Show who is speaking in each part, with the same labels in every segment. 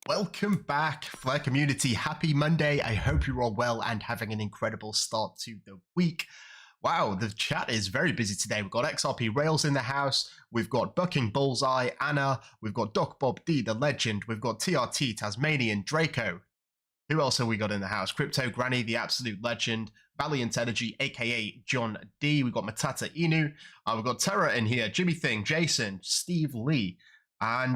Speaker 1: Welcome back, Flare community. Happy Monday. I hope you're all well and having an incredible start to the week. Wow, the chat is very busy today. We've got XRP Rails in the house. We've got Bucking Bullseye, Anna. We've got Doc Bob D, the legend. We've got TRT, Tasmanian, Draco. Who else have we got in the house? Crypto Granny, the absolute legend. Valiant Energy, aka John D. We've got Matata Inu. We've got Terra in here. Jimmy Thing, Jason, Steve Lee. And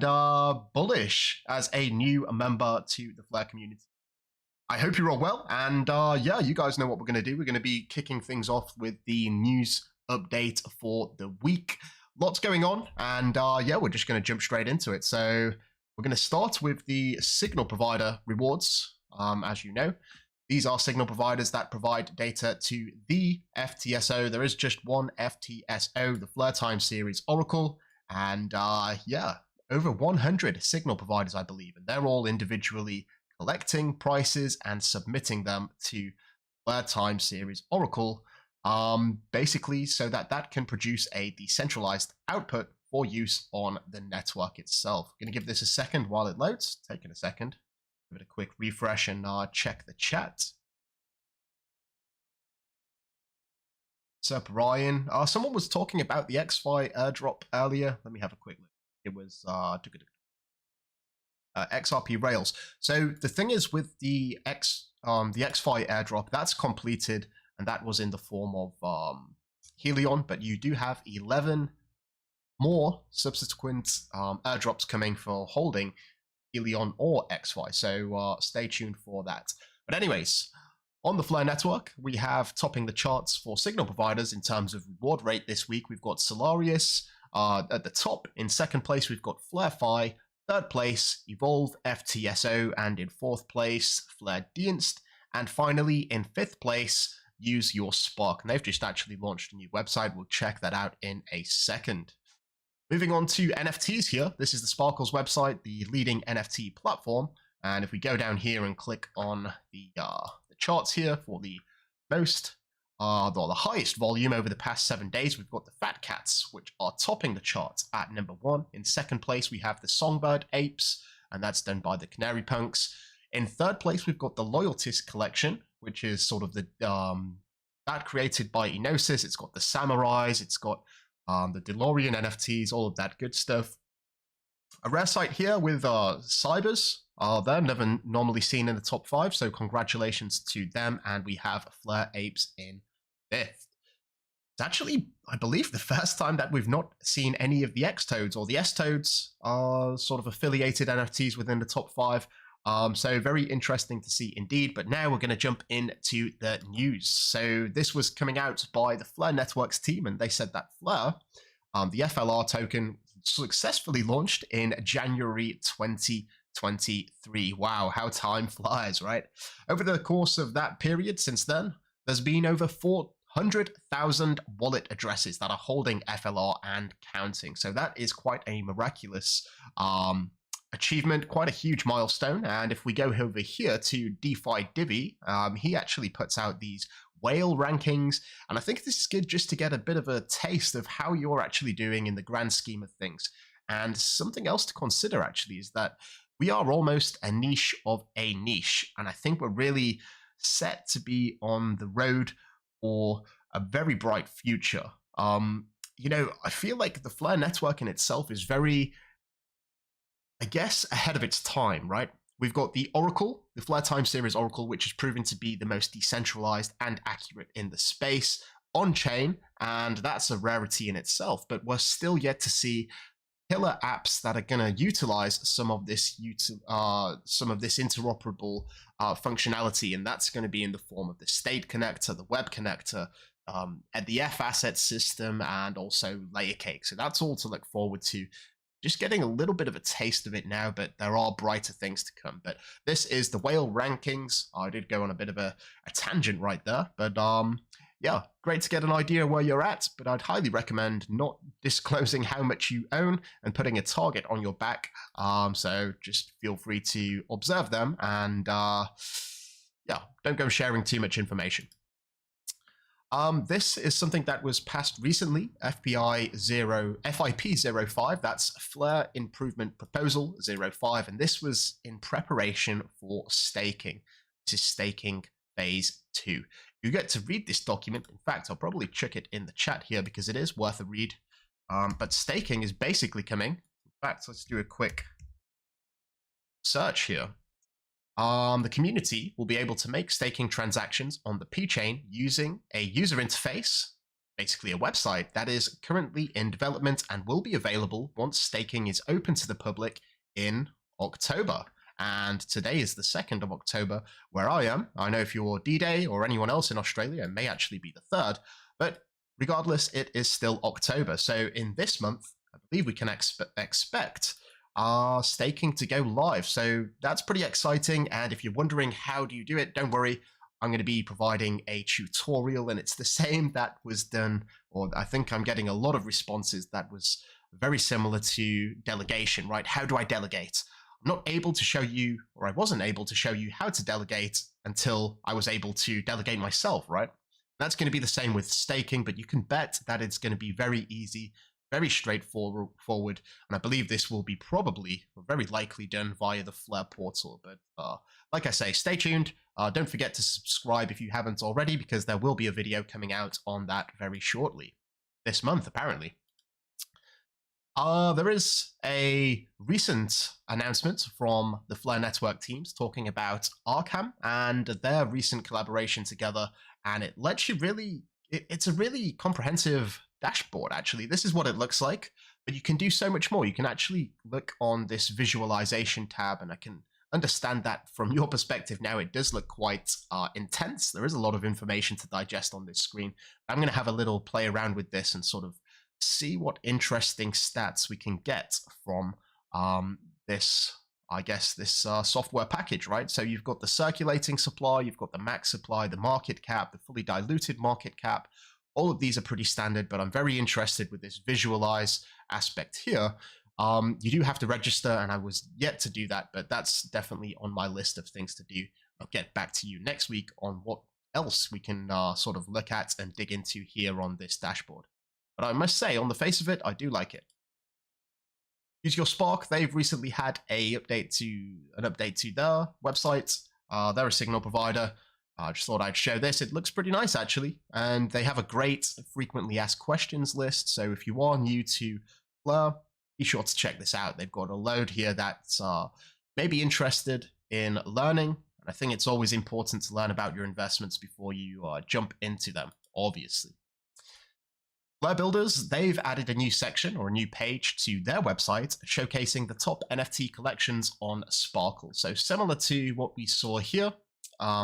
Speaker 1: Bullish as a new member to the Flare community. I hope you're all well, and yeah, you guys know what we're going to do. We're going to be kicking things off with the news update for the week. Lots going on, and yeah, we're just going to jump straight into it. So we're going to start with the signal provider rewards. As you know, these are signal providers that provide data to the FTSO. There is just one FTSO, the Flare Time Series Oracle, and yeah, over 100 signal providers, I believe, and they're all individually collecting prices and submitting them to Flare Time Series Oracle, basically so that that can produce a decentralized output for use on the network itself. I'm going to give this a second while it loads. Taking a second. Give it a quick refresh and check the chat. What's up, Ryan? Someone was talking about the XFi airdrop earlier. Let me have a quick look. It was XRP Rails. So the thing is with the XFi airdrop, that's completed, and that was in the form of helion, but you do have 11 more subsequent airdrops coming for holding helion or XFi. So stay tuned for that. But anyways, on the Flare network, we have topping the charts for signal providers in terms of reward rate this week. We've got Solarius at the top. In second place, we've got FlareFi. Third place, Evolve FTSO. And in fourth place, Flare Dienst. And finally, in fifth place, Use Your Spark. And they've just actually launched a new website. We'll check that out in a second. Moving on to NFTs here. This is the Sparkles website, the leading NFT platform. And if we go down here and click on the charts here for the most, the highest volume over the past 7 days, we've got the Fat Cats, which are topping the charts at number 1. In second place, we have the Songbird Apes, and that's done by the Canary Punks. In third place, we've got the Loyaltist Collection, which is sort of the that created by Enosis. It's got the Samurais, it's got the DeLorean NFTs, all of that good stuff. A rare site here with Cybers. They're never normally seen in the top 5, so congratulations to them. And we have Flare Apes in 5th. It's actually, I believe, the first time that we've not seen any of the X-Toads or the S-Toads sort of affiliated NFTs within the top 5. So very interesting to see indeed. But now we're going to jump into the news. So this was coming out by the Flare Networks team, and they said that Flare, the FLR token, successfully launched in January 2023. Wow, how time flies, right? Over the course of that period since then, there's been over 400,000 wallet addresses that are holding FLR and counting. So that is quite a miraculous achievement, quite a huge milestone. And if we go over here to DeFi Divi, he actually puts out these whale rankings, and I think this is good just to get a bit of a taste of how you're actually doing in the grand scheme of things. And something else to consider actually is that we are almost a niche of a niche, and I think we're really set to be on the road for a very bright future. You know, I feel like the Flare network in itself is very I guess, ahead of its time, right? We've got the Oracle, the Flare Time Series Oracle, which has proven to be the most decentralized and accurate in the space on chain, and that's a rarity in itself. But we're still yet to see killer apps that are going to utilize some of this interoperable functionality, and that's going to be in the form of the state connector, the web connector, and the F asset system, and also layer cake. So that's all to look forward to. Just getting a little bit of a taste of it now, but there are brighter things to come. But this is the whale rankings. I did go on a bit of a tangent right there, but yeah, great to get an idea where you're at, but I'd highly recommend not disclosing how much you own and putting a target on your back. So just feel free to observe them and yeah, don't go sharing too much information. This is something that was passed recently, FIP 05, that's Flare Improvement Proposal 05, and this was in preparation for staking. This is staking phase 2. You get to read this document. In fact, I'll probably chuck it in the chat here because it is worth a read. But staking is basically coming. In fact, let's do a quick search here. The community will be able to make staking transactions on the P-chain using a user interface, basically a website, that is currently in development and will be available once staking is open to the public in October. And today is the 2nd of October, where I am. I know if you're D-Day or anyone else in Australia, it may actually be the 3rd, but regardless, it is still October. So in this month, I believe we can expect staking to go live. So that's pretty exciting. And if you're wondering how do you do it, don't worry. I'm going to be providing a tutorial, and it's the same that was done, or I think I'm getting a lot of responses that was very similar to delegation, right? How do I delegate? I'm not able to show you, or I wasn't able to show you how to delegate until I was able to delegate myself, right? That's going to be the same with staking, but you can bet that it's going to be very easy, very straightforward, and I believe this will be probably, or very likely, done via the Flare portal. But like I say, stay tuned. Don't forget to subscribe if you haven't already, because there will be a video coming out on that very shortly. This month, apparently. There is a recent announcement from the Flare Network teams talking about Arkham and their recent collaboration together, and it lets you really, it's a really comprehensive dashboard, actually. This is what it looks like, but you can do so much more. You can actually look on this visualization tab, and I can understand that from your perspective now, it does look quite intense. There is a lot of information to digest on this screen. I'm going to have a little play around with this and sort of see what interesting stats we can get from this, I guess, this software package, right? So you've got the circulating supply, you've got the max supply, the market cap, the fully diluted market cap. All of these are pretty standard, but I'm very interested with this visualize aspect here. You do have to register, and I was yet to do that, but that's definitely on my list of things to do. I'll get back to you next week on what else we can sort of look at and dig into here on this dashboard. But I must say, on the face of it, I do like it. Use Your Spark. They've recently had an update to their website. They're a signal provider. I just thought I'd show this. It looks pretty nice, actually. And they have a great frequently asked questions list. So if you are new to Flare, be sure to check this out. They've got a load here that's maybe interested in learning. And I think it's always important to learn about your investments before you jump into them, obviously. Flare Builders, they've added a new section or a new page to their website showcasing the top NFT collections on Sparkle. So similar to what we saw here,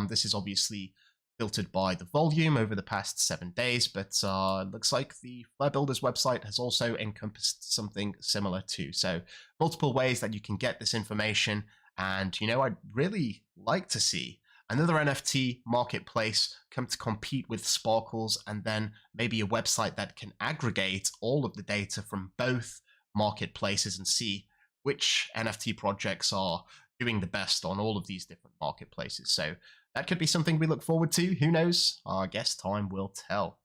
Speaker 1: this is obviously filtered by the volume over the past 7 days, but it looks like the Flare Builders website has also encompassed something similar too. So multiple ways that you can get this information. And, you know, I'd really like to see another NFT marketplace come to compete with Sparkles, and then maybe a website that can aggregate all of the data from both marketplaces and see which NFT projects are doing the best on all of these different marketplaces. So that could be something we look forward to. Who knows? I guess time will tell.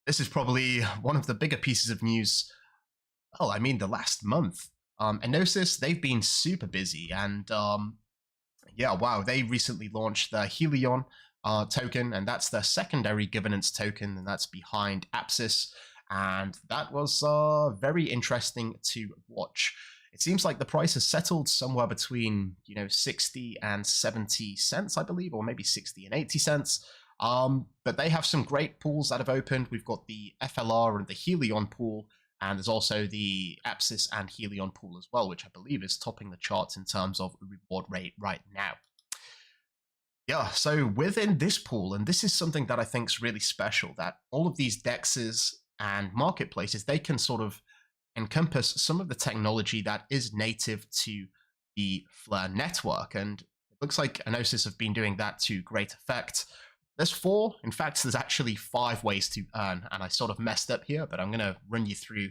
Speaker 1: This is probably one of the bigger pieces of news, well, I mean, the last month. Enosis, they've been super busy, and yeah, wow, they recently launched the Helion token, and that's their secondary governance token, and that's behind Apsis, and that was very interesting to watch. it seems like the price has settled somewhere between 60 and 70 cents, I believe, or maybe 60 and 80 cents. But they have some great pools that have opened. We've got the FLR and the Helion pool, and there's also the Apsis and Helion pool as well, which I believe is topping the charts in terms of reward rate right now. Yeah, so within this pool, and this is something that I think is really special, that all of these dexes and marketplaces, they can sort of encompass some of the technology that is native to the Flare network. And it looks like Anosis have been doing that to great effect. There's 4, in fact, there's actually 5 ways to earn, and I sort of messed up here, but I'm going to run you through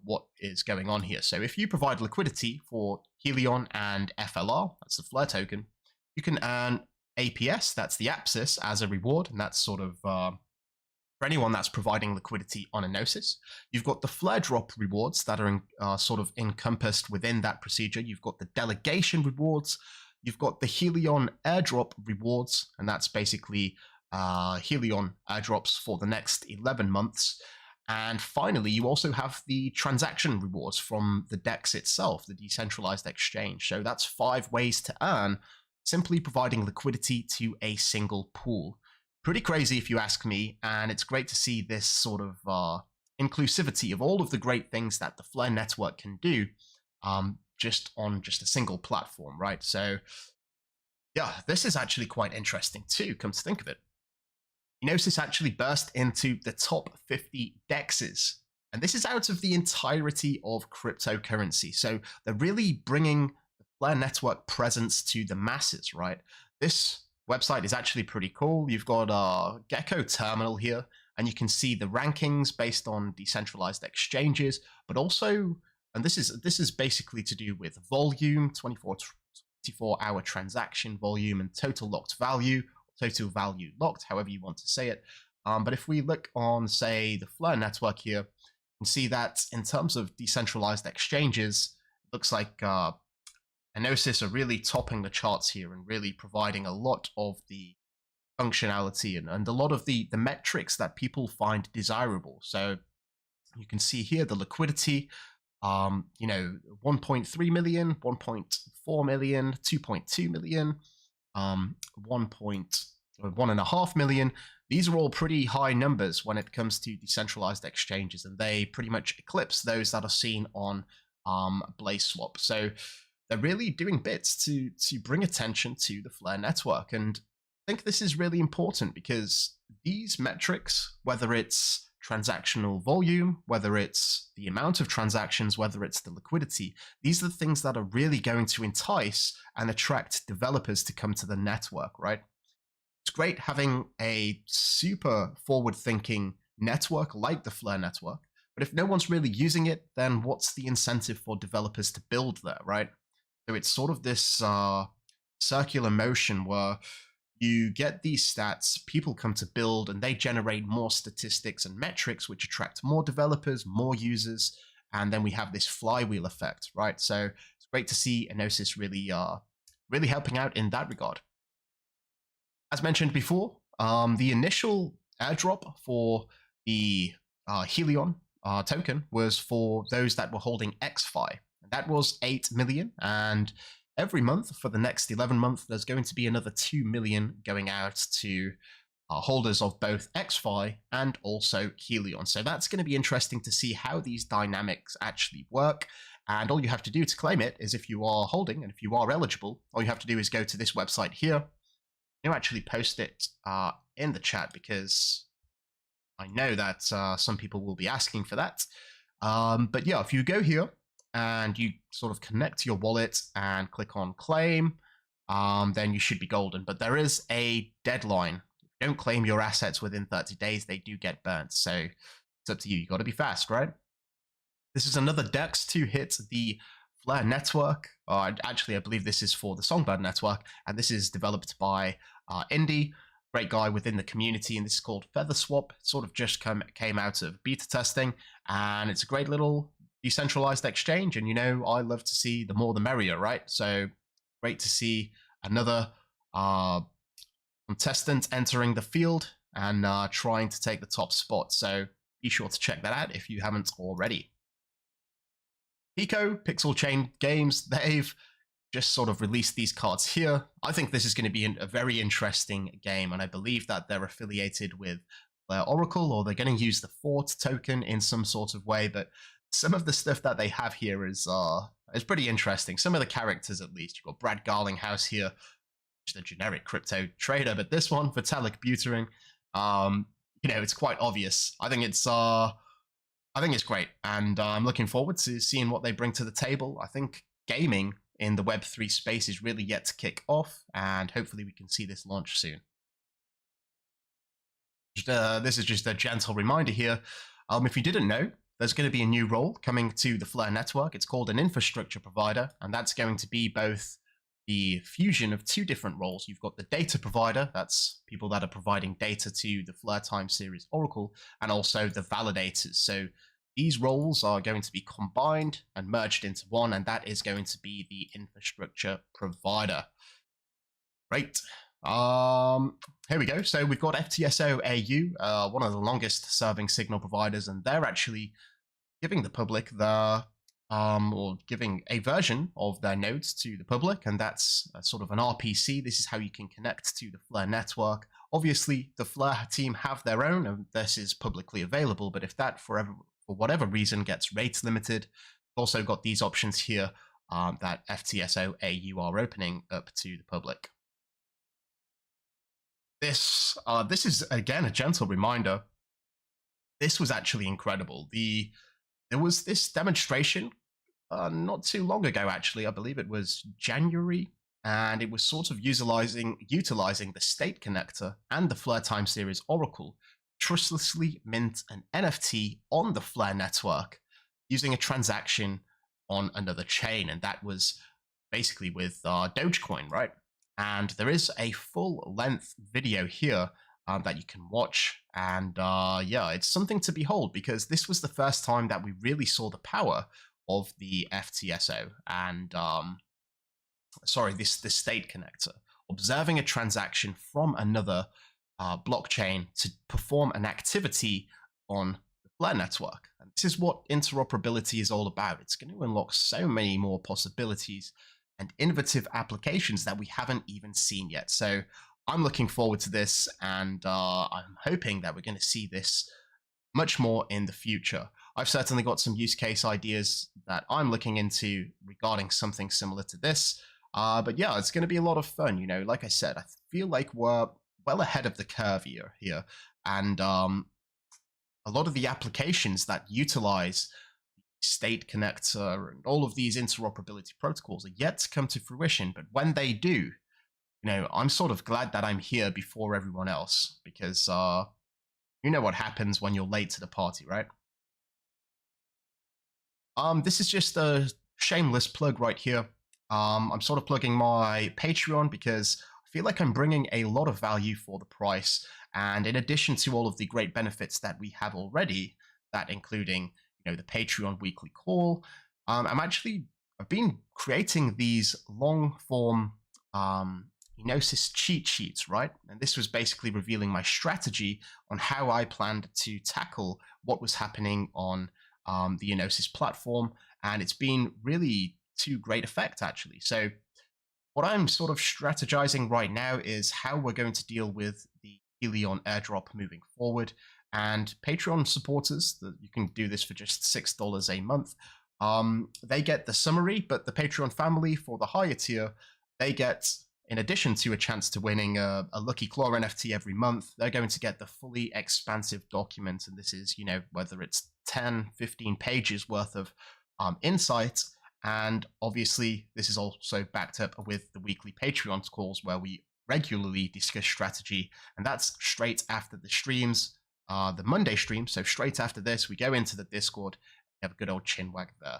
Speaker 1: what is going on here. So if you provide liquidity for Helion and FLR, that's the Flare token, you can earn APS, that's the Apsis, as a reward, and that's sort of for anyone that's providing liquidity on Anosis. You've got the Flare drop rewards that are sort of encompassed within that procedure. You've got the delegation rewards. You've got the Helion airdrop rewards, and that's basically Helion airdrops for the next 11 months. And finally, you also have the transaction rewards from the DEX itself, the decentralized exchange. So that's 5 ways to earn simply providing liquidity to a single pool. Pretty crazy if you ask me, and it's great to see this sort of inclusivity of all of the great things that the Flare network can do just on a single platform, right? So yeah, this is actually quite interesting too, come to think of it. Anosis actually burst into the top 50 dexes, and this is out of the entirety of cryptocurrency. So they're really bringing the Flare network presence to the masses, right? This website is actually pretty cool. You've got a Gecko terminal here, and you can see the rankings based on decentralized exchanges, but also, and this is basically to do with volume, 24-hour transaction volume, and total locked value, total value locked, however you want to say it. But if we look on, say, the Flare network here, you can see that in terms of decentralized exchanges, it looks like Anosis are really topping the charts here and really providing a lot of the functionality and a lot of the metrics that people find desirable. So you can see here the liquidity, 1.3 million, 1.4 million, 2.2 million, 1.5 million. These are all pretty high numbers when it comes to decentralized exchanges, and they pretty much eclipse those that are seen on BlazeSwap. So they're really doing bits to bring attention to the Flare network. And I think this is really important because these metrics, whether it's transactional volume, whether it's the amount of transactions, whether it's the liquidity, these are the things that are really going to entice and attract developers to come to the network, right? It's great having a super forward-thinking network like the Flare network, but if no one's really using it, then what's the incentive for developers to build there, right? So it's sort of this circular motion where you get these stats, people come to build, and they generate more statistics and metrics, which attract more developers, more users, and then we have this flywheel effect, right? So it's great to see Anosis really helping out in that regard. As mentioned before, the initial airdrop for the Helion token was for those that were holding XFi. That was 8 million, and every month for the next 11 months, there's going to be another 2 million going out to holders of both XFi and also Helion. So that's going to be interesting to see how these dynamics actually work. And all you have to do to claim it is if you are holding and if you are eligible, all you have to do is go to this website here. You actually post it in the chat because I know that some people will be asking for that. But yeah, if you go here, and you sort of connect your wallet and click on claim, then you should be golden. But there is a deadline. If you don't claim your assets within 30 days, they do get burnt. So it's up to you. You got to be fast, right? This is another DEX to hit the Flare network. Actually, I believe this is for the Songbird network, and this is developed by Indy, great guy within the community, and this is called FeatherSwap. It sort of just came out of beta testing, and it's a great little decentralized exchange, and I love to see the more the merrier, right? So great to see another contestant entering the field and trying to take the top spot. So be sure to check that out if you haven't already. Pico, Pixel Chain Games, they've just sort of released these cards here. I think this is going to be a very interesting game, and I believe that they're affiliated with Oracle, or they're going to use the Fort token in some sort of way. But some of the stuff that they have here is pretty interesting. Some of the characters, at least. You've got Brad Garlinghouse here, just a generic crypto trader, but this one, Vitalik Buterin, it's quite obvious. I think it's great, and I'm looking forward to seeing what they bring to the table. I think gaming in the Web3 space is really yet to kick off, and hopefully we can see this launch soon. This is just a gentle reminder here. If you didn't know, there's going to be a new role coming to the Flare network. It's called an infrastructure provider, and that's going to be both the fusion of two different roles. You've got the data provider, that's people that are providing data to the Flare Time Series Oracle, and also the validators. So these roles are going to be combined and merged into one, and that is going to be the infrastructure provider. Great. Here we go. So we've got FTSO Au, one of the longest serving signal providers, and they're actually giving the public or giving a version of their nodes to the public, and that's sort of an RPC. This is how you can connect to the Flare network. Obviously, the Flare team have their own, and this is publicly available, but if that for whatever reason gets rate limited, we've also got these options here that FTSO Au are opening up to the public. This is, again, a gentle reminder. This was actually incredible. There was this demonstration not too long ago, actually. I believe it was January, and it was sort of utilizing the state connector and the Flare Time Series Oracle trustlessly mint an NFT on the Flare network using a transaction on another chain, and that was basically with Dogecoin, right? And there is a full-length video here that you can watch, and yeah, it's something to behold, because this was the first time that we really saw the power of the FTSO and this state connector, observing a transaction from another blockchain to perform an activity on the Flare network. And this is what interoperability is all about. It's going to unlock so many more possibilities and innovative applications that we haven't even seen yet. So I'm looking forward to this, and I'm hoping that we're going to see this much more in the future. I've certainly got some use case ideas that I'm looking into regarding something similar to this. But yeah, it's going to be a lot of fun. Like I said, I feel like we're well ahead of the curve here. And a lot of the applications that utilize state connector and all of these interoperability protocols are yet to come to fruition. But when they do, I'm sort of glad that I'm here before everyone else, because you know what happens when you're late to the party, right? This is just a shameless plug right here. I'm sort of plugging my Patreon because I feel like I'm bringing a lot of value for the price. And in addition to all of the great benefits that we have already, that including the Patreon weekly call, I've been creating these long form Enosis cheat sheets, right? And this was basically revealing my strategy on how I planned to tackle what was happening on the Enosis platform, and it's been really to great effect, actually. So what I'm sort of strategizing right now is how we're going to deal with the Helion airdrop moving forward. And Patreon supporters, you can do this for just $6 a month. They get the summary, but the Patreon family for the higher tier, they get, in addition to a chance to winning a Lucky Claw NFT every month, they're going to get the fully expansive document. And this is, whether it's 10, 15 pages worth of insight. And obviously, this is also backed up with the weekly Patreon calls where we regularly discuss strategy. And that's straight after the streams, the Monday stream. So straight after this, we go into the Discord, have a good old chinwag there.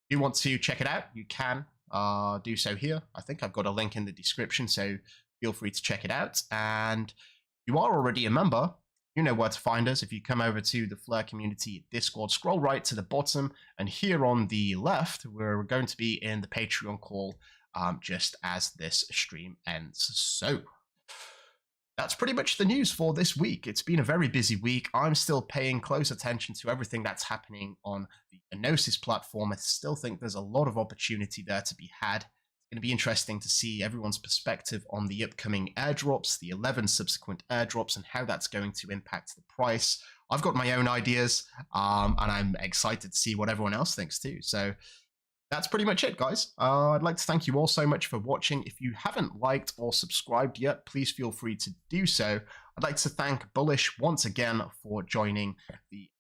Speaker 1: If you want to check it out, you can do so here. I think I've got a link in the description, so feel free to check it out. And if you are already a member, you know where to find us. If you come over to the Flare Community Discord, scroll right to the bottom, and here on the left, we're going to be in the Patreon call just as this stream ends. So that's pretty much the news for this week. It's been a very busy week. I'm still paying close attention to everything that's happening on the Gnosis platform. I still think there's a lot of opportunity there to be had. It's going to be interesting to see everyone's perspective on the upcoming airdrops, the 11 subsequent airdrops, and how that's going to impact the price. I've got my own ideas, and I'm excited to see what everyone else thinks too. So that's pretty much it, guys. I'd like to thank you all so much for watching. If you haven't liked or subscribed yet, please feel free to do so. I'd like to thank Bullish once again for joining the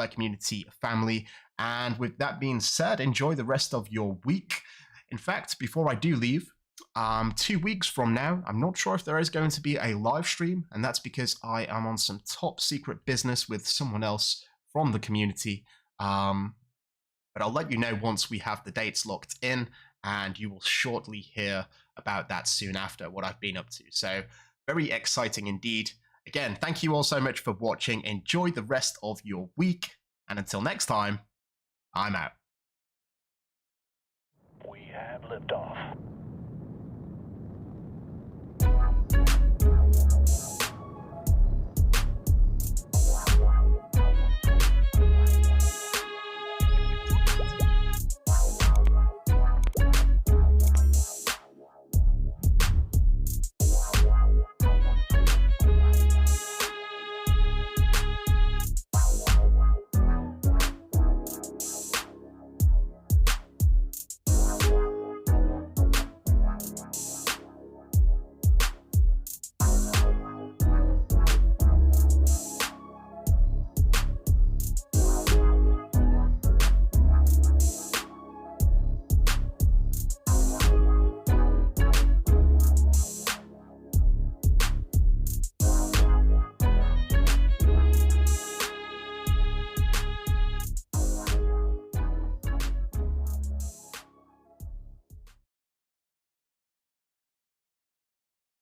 Speaker 1: community family. And with that being said, enjoy the rest of your week. In fact, before I do leave, 2 weeks from now, I'm not sure if there is going to be a live stream, and that's because I am on some top secret business with someone else from the community. But I'll let you know once we have the dates locked in, and you will shortly hear about that soon after, what I've been up to. So very exciting indeed. Again, thank you all so much for watching. Enjoy the rest of your week, and until next time, I'm out.
Speaker 2: We have liftoff.